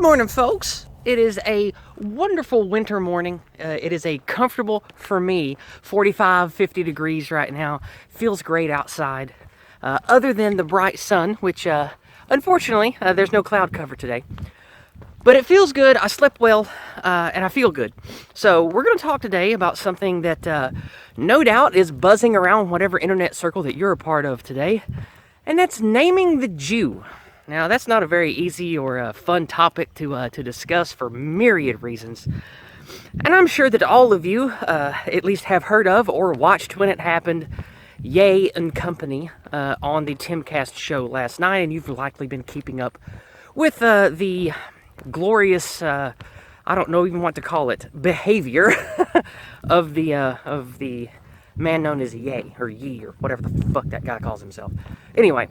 Good morning, folks. It is a wonderful winter morning. It is a comfortable, for me, 45, 50 degrees right now. Feels great outside. Other than the bright sun, which unfortunately, there's no cloud cover today. But it feels good, I slept well, and I feel good. So we're going to talk today about something that no doubt is buzzing around whatever internet circle that you're a part of today, and that's naming the Jew. Now, that's not a very easy or fun topic to discuss for myriad reasons. And I'm sure that all of you at least have heard of or watched when it happened, Ye and Company, on the Timcast show last night, and you've likely been keeping up with the glorious, I don't know even what to call it, behavior of the man known as Ye, or Yee, or whatever the fuck that guy calls himself. Anyway.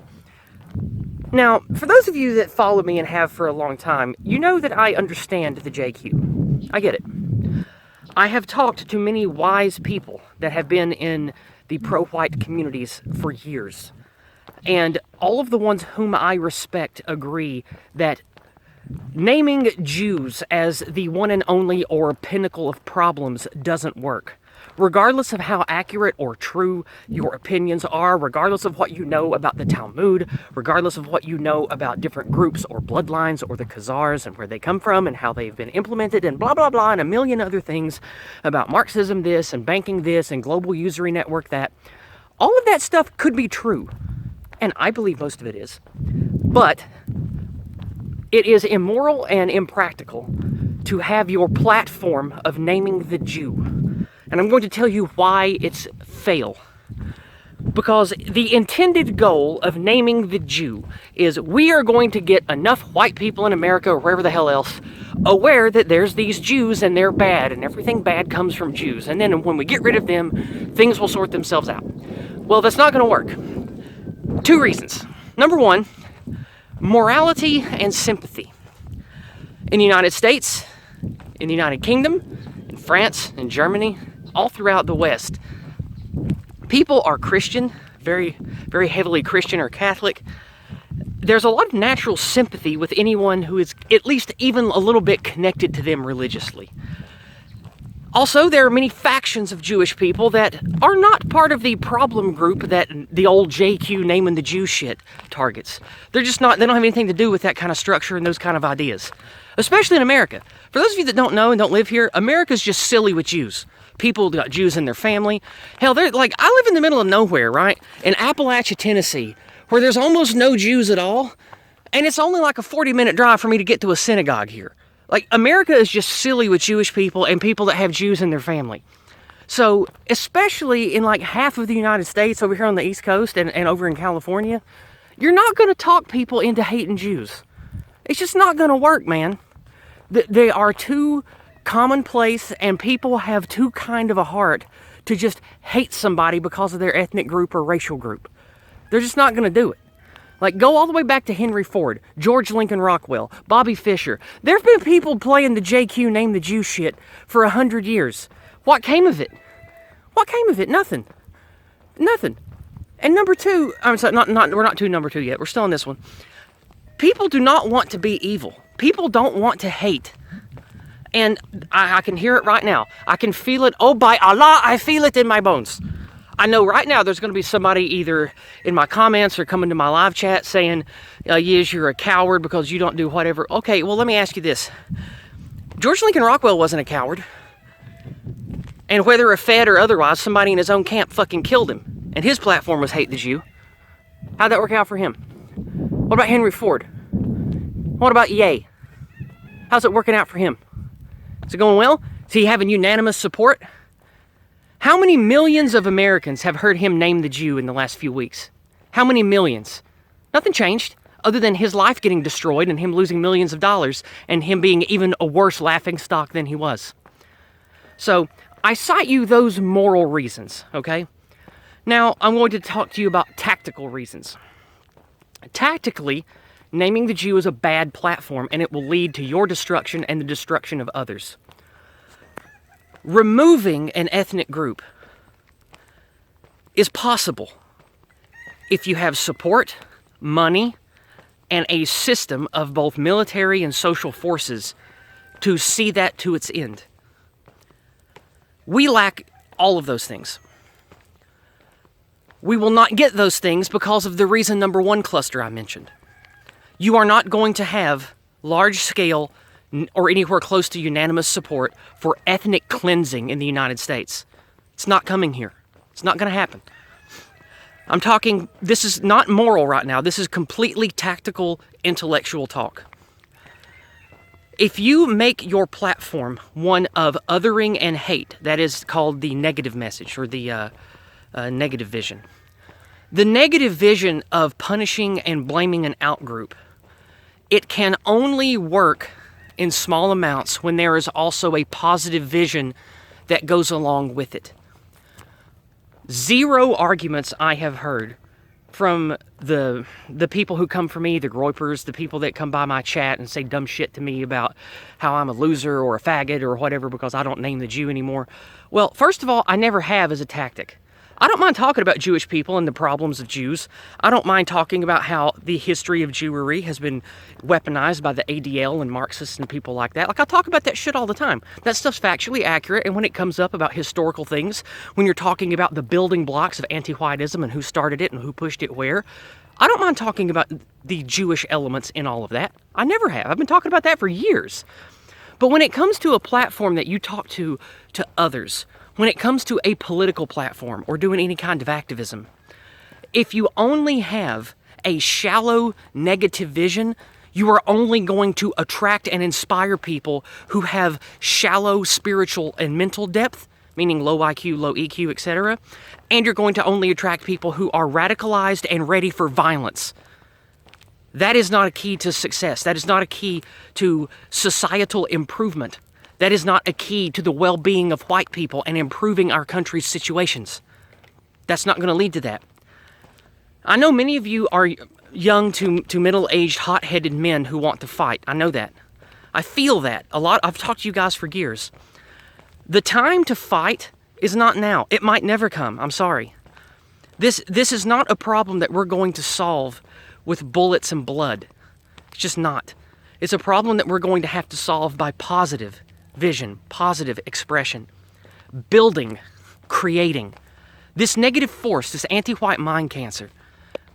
Now, for those of you that follow me and have for a long time, you know that I understand the JQ. I get it. I have talked to many wise people that have been in the pro-white communities for years. And all of the ones whom I respect agree that naming Jews as the one and only or pinnacle of problems doesn't work. Regardless of how accurate or true your opinions are, regardless of what you know about the Talmud, regardless of what you know about different groups or bloodlines or the Khazars and where they come from and how they've been implemented and blah, blah, blah, and a million other things about Marxism this and banking this and global usury network that, all of that stuff could be true. And I believe most of it is. But it is immoral and impractical to have your platform of naming the Jew. And I'm going to tell you why it's fail. Because the intended goal of naming the Jew is we are going to get enough white people in America, or wherever the hell else, aware that there's these Jews and they're bad and everything bad comes from Jews. And then when we get rid of them, things will sort themselves out. Well, that's not going to work. Two reasons. Number one, morality and sympathy. In the United States, in the United Kingdom, in France, in Germany, all throughout the West, people are Christian, very, very heavily Christian or Catholic. There's a lot of natural sympathy with anyone who is at least even a little bit connected to them religiously. Also, there are many factions of Jewish people that are not part of the problem group that the old JQ naming the Jew shit targets. They're just not, they don't have anything to do with that kind of structure and those kind of ideas. Especially in America. For those of you that don't know and don't live here, America's just silly with Jews. People got Jews in their family. Hell, they're like, I live in the middle of nowhere, right? In Appalachia, Tennessee, where there's almost no Jews at all. And it's only like a 40-minute drive for me to get to a synagogue here. Like, America is just silly with Jewish people and people that have Jews in their family. So, especially in like half of the United States over here on the East Coast and over in California, you're not going to talk people into hating Jews. It's just not going to work, man. They are too commonplace, and people have too kind of a heart to just hate somebody because of their ethnic group or racial group. They're just not going to do it. Like, go all the way back to Henry Ford, George Lincoln Rockwell, Bobby Fischer. There have been people playing the JQ name the Jew shit for 100 years. What came of it? What came of it? Nothing. Nothing. And number two, I'm sorry, we're not to number two yet. We're still on this one. People do not want to be evil. People don't want to hate. And I can hear it right now. I can feel it. Oh, by Allah, I feel it in my bones. I know right now there's going to be somebody either in my comments or coming to my live chat saying, Yizz, you're a coward because you don't do whatever. Okay, well, let me ask you this. George Lincoln Rockwell wasn't a coward. And whether a Fed or otherwise, somebody in his own camp fucking killed him. And his platform was hate the Jew. How'd that work out for him? What about Henry Ford? What about Ye? How's it working out for him? Is it going well? Is he having unanimous support? How many millions of Americans have heard him name the Jew in the last few weeks? How many millions? Nothing changed, other than his life getting destroyed and him losing millions of dollars and him being even a worse laughingstock than he was. So, I cite you those moral reasons, okay? Now, I'm going to talk to you about tactical reasons. Tactically, naming the Jew is a bad platform, and it will lead to your destruction and the destruction of others. Removing an ethnic group is possible if you have support, money, and a system of both military and social forces to see that to its end. We lack all of those things. We will not get those things because of the reason number one cluster I mentioned. You are not going to have large-scale or anywhere close to unanimous support for ethnic cleansing in the United States. It's not coming here. It's not going to happen. I'm talking, this is not moral right now. This is completely tactical, intellectual talk. If you make your platform one of othering and hate, that is called the negative message or the negative vision. The negative vision of punishing and blaming an outgroup, it can only work in small amounts when there is also a positive vision that goes along with it. Zero arguments I have heard from the people who come for me, the groypers, the people that come by my chat and say dumb shit to me about how I'm a loser or a faggot or whatever because I don't name the Jew anymore. Well, first of all, I never have as a tactic. I don't mind talking about Jewish people and the problems of Jews. I don't mind talking about how the history of Jewry has been weaponized by the ADL and Marxists and people like that. Like, I talk about that shit all the time. That stuff's factually accurate, and when it comes up about historical things, when you're talking about the building blocks of anti-whiteism and who started it and who pushed it where, I don't mind talking about the Jewish elements in all of that. I never have. I've been talking about that for years. But when it comes to a platform that you talk to others, when it comes to a political platform or doing any kind of activism, if you only have a shallow negative vision, you are only going to attract and inspire people who have shallow spiritual and mental depth, meaning low IQ, low EQ, etc. And you're going to only attract people who are radicalized and ready for violence. That is not a key to success. That is not a key to societal improvement. That is not a key to the well-being of white people and improving our country's situations. That's not going to lead to that. I know many of you are young to middle-aged, hot-headed men who want to fight. I know that. I feel that a lot. I've talked to you guys for years. The time to fight is not now. It might never come. I'm sorry. This is not a problem that we're going to solve with bullets and blood. It's just not. It's a problem that we're going to have to solve by positive vision, positive expression, building, creating. This negative force, this anti-white mind cancer,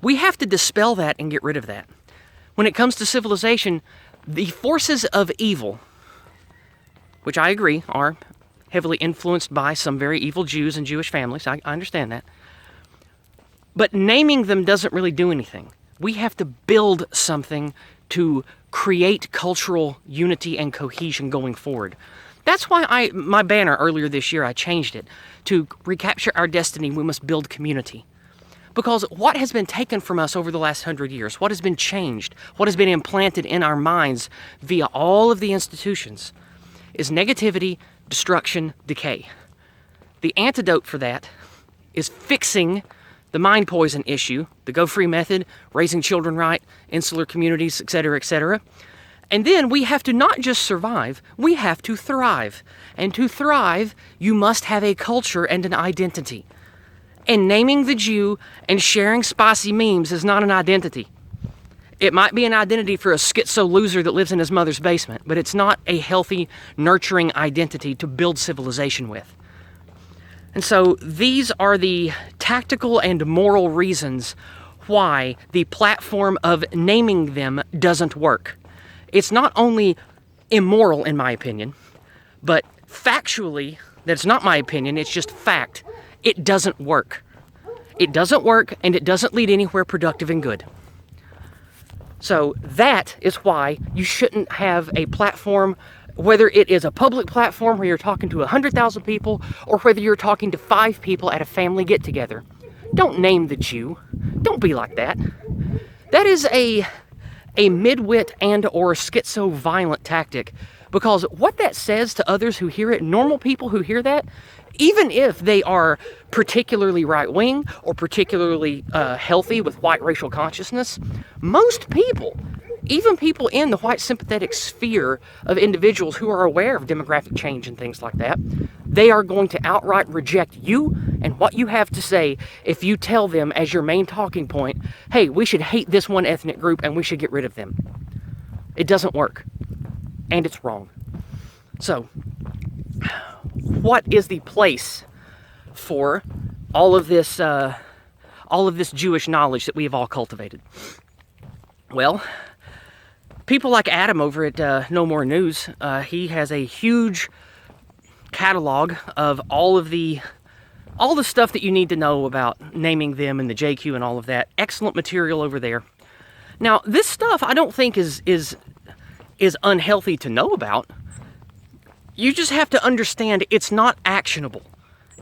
we have to dispel that and get rid of that. When it comes to civilization, the forces of evil, which I agree are heavily influenced by some very evil Jews and Jewish families, I understand that, but naming them doesn't really do anything. We have to build something to create cultural unity and cohesion going forward. That's why my banner earlier this year, I changed it to recapture our destiny. We must build community. Because what has been taken from us over the last 100 years, what has been changed, what has been implanted in our minds via all of the institutions is negativity, destruction, decay. The antidote for that is fixing the mind poison issue, the Go Free method, raising children right, insular communities, etc., etc. And then we have to not just survive, we have to thrive. And to thrive, you must have a culture and an identity. And naming the Jew and sharing spicy memes is not an identity. It might be an identity for a schizo loser that lives in his mother's basement, but it's not a healthy, nurturing identity to build civilization with. And so these are the tactical and moral reasons why the platform of naming them doesn't work. It's not only immoral, in my opinion, but factually, that's not my opinion, it's just fact. It doesn't work. It doesn't work, and it doesn't lead anywhere productive and good. So that is why you shouldn't have a platform, whether it is a public platform where you're talking to 100,000 people, or whether you're talking to 5 people at a family get-together. Don't name the Jew. Don't be like that. That is a mid-wit and or schizo-violent tactic, because what that says to others who hear it, normal people who hear that, even if they are particularly right-wing or particularly healthy with white racial consciousness, most people even people in the white sympathetic sphere of individuals who are aware of demographic change and things like that, they are going to outright reject you and what you have to say if you tell them as your main talking point, hey, we should hate this one ethnic group and we should get rid of them. It doesn't work, and it's wrong. So, what is the place for all of this Jewish knowledge that we have all cultivated? Well, people like Adam over at No More News, he has a huge catalog of all the stuff that you need to know about naming them and the JQ and all of that. Excellent material over there. Now, this stuff I don't think is unhealthy to know about. You just have to understand it's not actionable.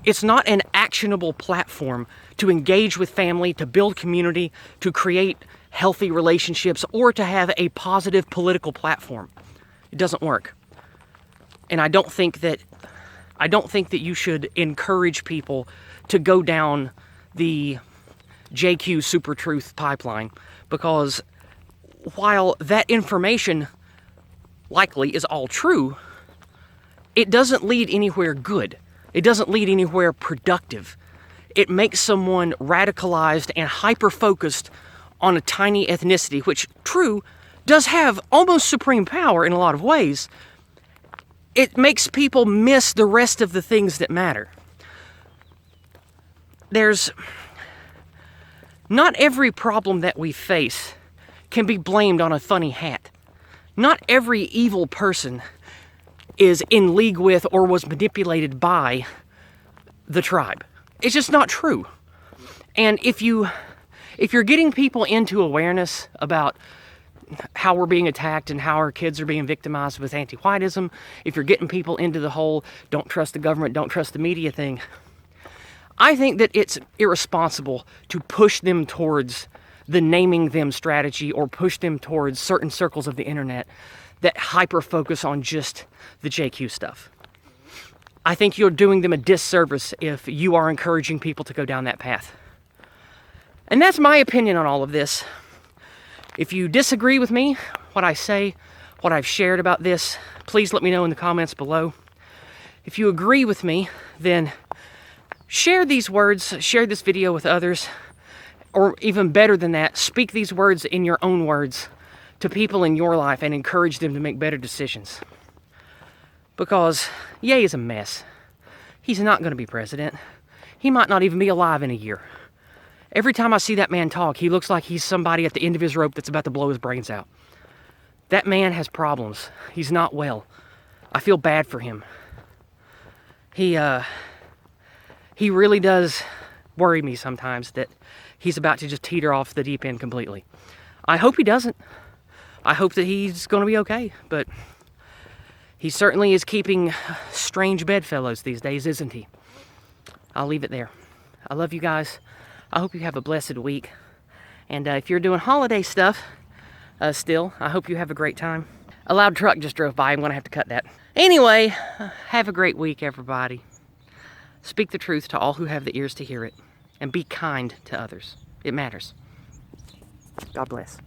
It's not an actionable platform to engage with family, to build community, to create healthy relationships, or to have a positive political platform. It doesn't work. And I don't think that you should encourage people to go down the JQ Super Truth pipeline, because while that information likely is all true, it doesn't lead anywhere good. It doesn't lead anywhere productive. It makes someone radicalized and hyper-focused on a tiny ethnicity, which, true, does have almost supreme power in a lot of ways. It makes people miss the rest of the things that matter. Not every problem that we face can be blamed on a funny hat. Not every evil person is in league with or was manipulated by the tribe. It's just not true. And if you're getting people into awareness about how we're being attacked and how our kids are being victimized with anti-whiteism, if you're getting people into the whole don't trust the government, don't trust the media thing, I think that it's irresponsible to push them towards the naming them strategy or push them towards certain circles of the internet that hyper-focus on just the JQ stuff. I think you're doing them a disservice if you are encouraging people to go down that path. And that's my opinion on all of this. If you disagree with me, what I say, what I've shared about this, please let me know in the comments below. If you agree with me, then share these words, share this video with others, or even better than that, speak these words in your own words to people in your life and encourage them to make better decisions. Because Ye is a mess. He's not going to be president. He might not even be alive in a year. Every time I see that man talk, he looks like he's somebody at the end of his rope that's about to blow his brains out. That man has problems. He's not well. I feel bad for him. He really does worry me sometimes that he's about to just teeter off the deep end completely. I hope he doesn't. I hope that he's going to be okay, but he certainly is keeping strange bedfellows these days, isn't he? I'll leave it there. I love you guys. I hope you have a blessed week. And if you're doing holiday stuff still, I hope you have a great time. A loud truck just drove by. I'm going to have to cut that. Anyway, have a great week, everybody. Speak the truth to all who have the ears to hear it. And be kind to others. It matters. God bless.